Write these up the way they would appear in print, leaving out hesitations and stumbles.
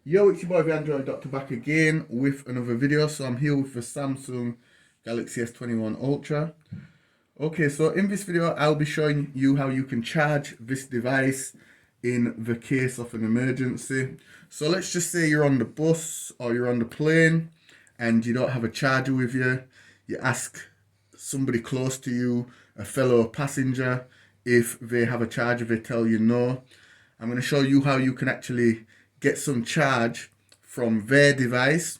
Yo, it's your boy the Android Doctor back again with another video. So I'm here with the Samsung Galaxy S21 Ultra. Okay, so in this video I'll be showing you how you can charge this device in the case of an emergency. So let's just say you're on the bus or you're on the plane and you don't have a charger with you. You ask somebody close to you, a fellow passenger, if they have a charger. They tell you no. I'm going to show you how you can actually get some charge from their device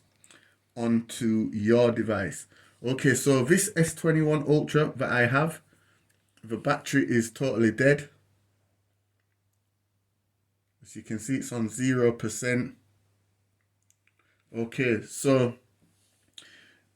onto your device. Okay, so this S21 Ultra that I have, the battery is totally dead. As you can see, it's on 0%. Okay, so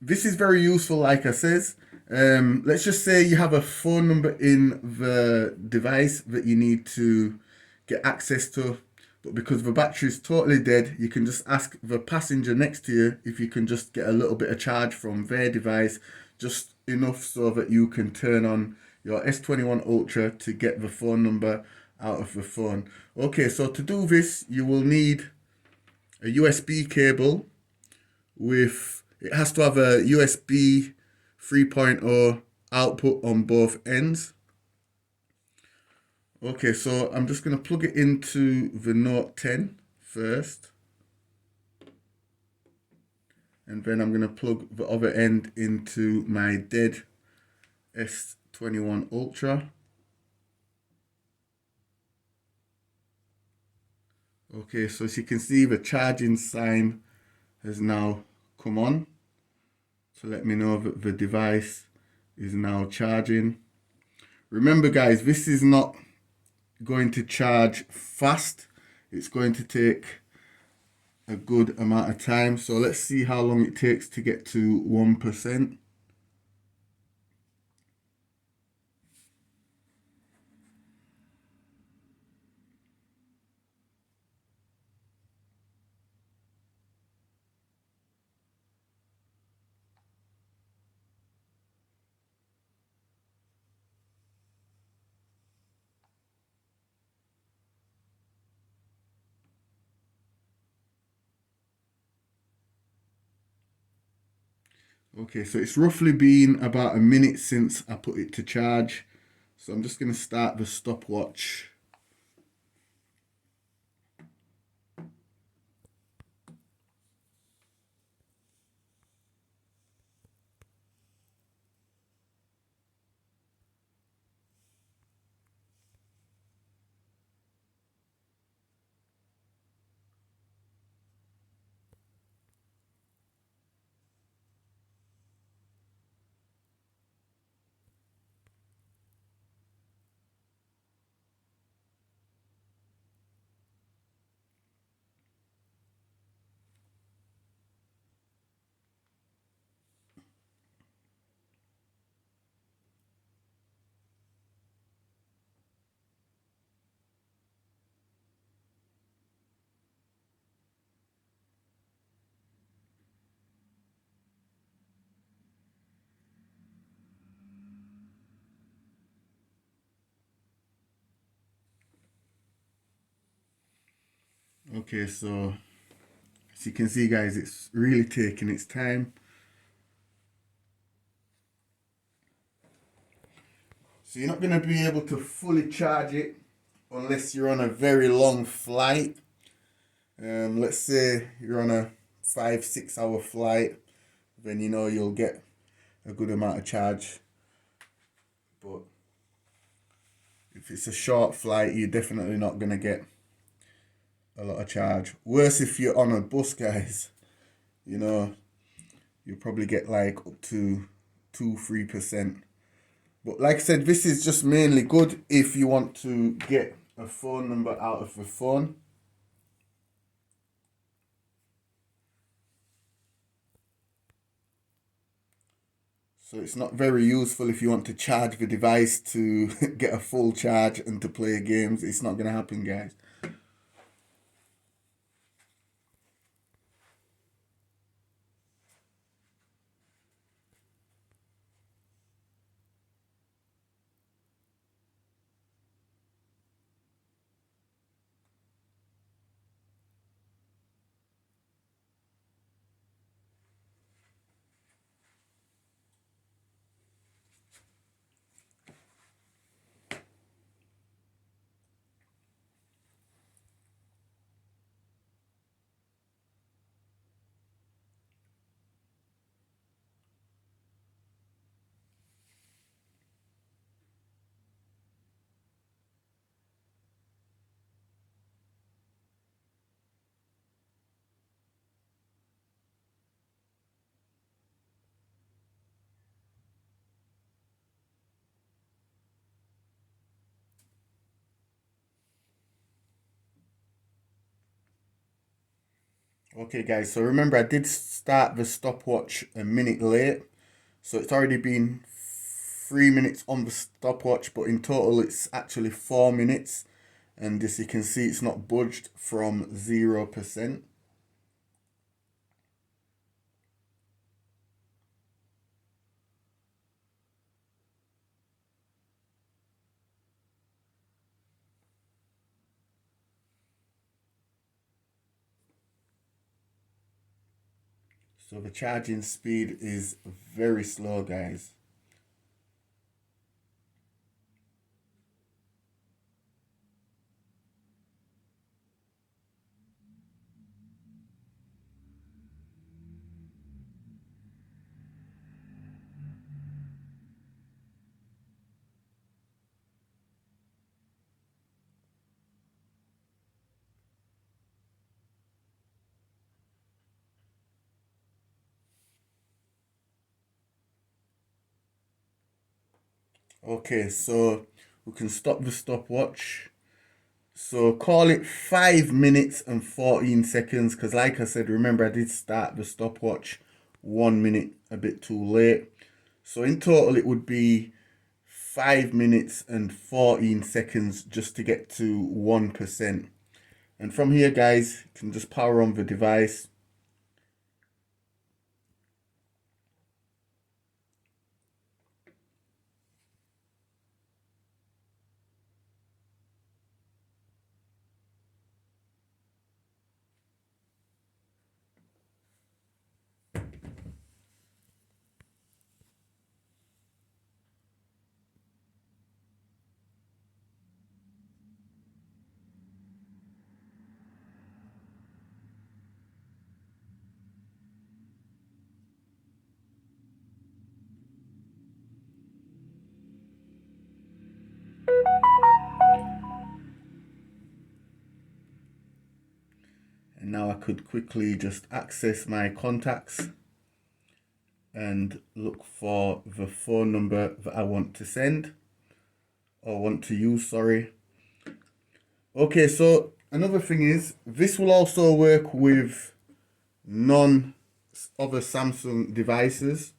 this is very useful, like I says. Let's just say you have a phone number in the device that you need to get access to, but because the battery is totally dead, you can just ask the passenger next to you if you can just get a little bit of charge from their device, just enough so that you can turn on your S21 Ultra to get the phone number out of the phone. Okay, so to do this, you will need a USB cable with, it has to have a USB 3.0 output on both ends. Okay, so I'm just going to plug it into the Note 10 first. And then I'm going to plug the other end into my dead S21 Ultra. Okay, so as you can see, the charging sign has now come on to let me know that the device is now charging. Remember guys, this is not going to charge fast. It's going to take a good amount of time. So let's see how long it takes to get to 1%. Okay, so it's roughly been about a minute since I put it to charge. So I'm just going to start the stopwatch. Okay, so as you can see guys, it's really taking its time. So you're not going to be able to fully charge it unless you're on a very long flight. Let's say you're on a 5-6 hour flight, then you know you'll get a good amount of charge. But if it's a short flight, you're definitely not going to get a lot of charge. Worse if you're on a bus, guys. You know, you'll probably get like up to 2-3%. But like I said, this is just mainly good if you want to get a phone number out of the phone. So it's not very useful if you want to charge the device to get a full charge and to play games. It's not going to happen, guys. Okay guys, so remember I did start the stopwatch a minute late. So it's already been 3 minutes on the stopwatch, but in total it's actually 4 minutes. And as you can see, it's not budged from 0%. So the charging speed is very slow, guys. Okay, so we can stop the stopwatch. So call it 5 minutes and 14 seconds, because like I said, remember I did start the stopwatch 1 minute a bit too late. So in total it would be 5 minutes and 14 seconds just to get to 1%. And from here, guys, you can just power on the device. And now I could quickly just access my contacts and look for the phone number that I want to send or want to use, sorry. Okay, so another thing is this will also work with non other Samsung devices.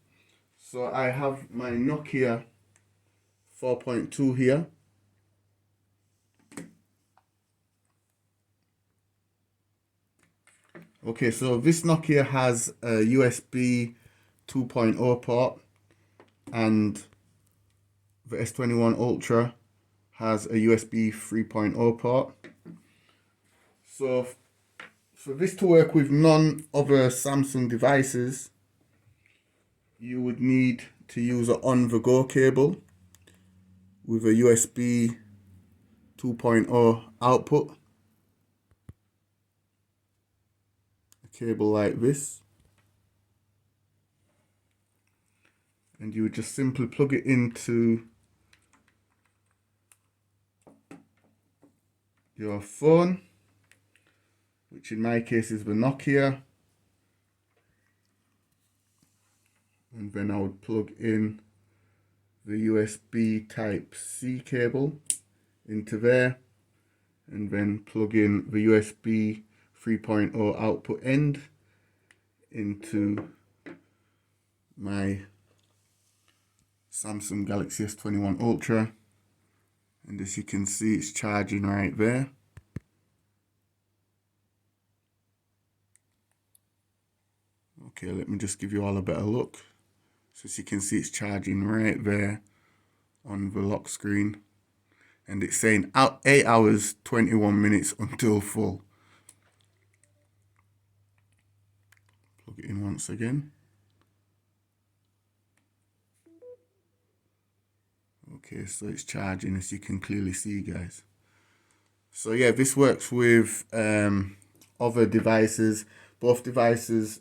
So I have my Nokia 4.2 here. Okay, so this Nokia has a USB 2.0 port, and the S21 Ultra has a USB 3.0 port. So for this to work with none other Samsung devices, you would need to use an on-the-go cable with a USB 2.0 output. A cable like this. And you would just simply plug it into your phone, which in my case is the Nokia. And then I would plug in the USB type C cable into there, and then plug in the USB 3.0 output end into my Samsung Galaxy S21 Ultra. And as you can see, it's charging right there. Okay, let me just give you all a better look. So as you can see, it's charging right there on the lock screen. And it's saying 8 hours, 21 minutes until full. Plug it in once again. Okay, so it's charging, as you can clearly see, guys. So yeah, this works with other devices. Both devices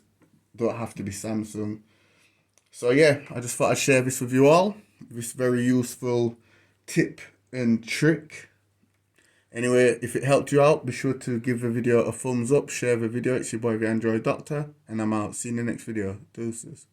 don't have to be Samsung. So yeah, I just thought I'd share this with you all. This very useful tip and trick. Anyway, if it helped you out, be sure to give the video a thumbs up, share the video. It's your boy, the Android Doctor, and I'm out. See you in the next video. Deuces.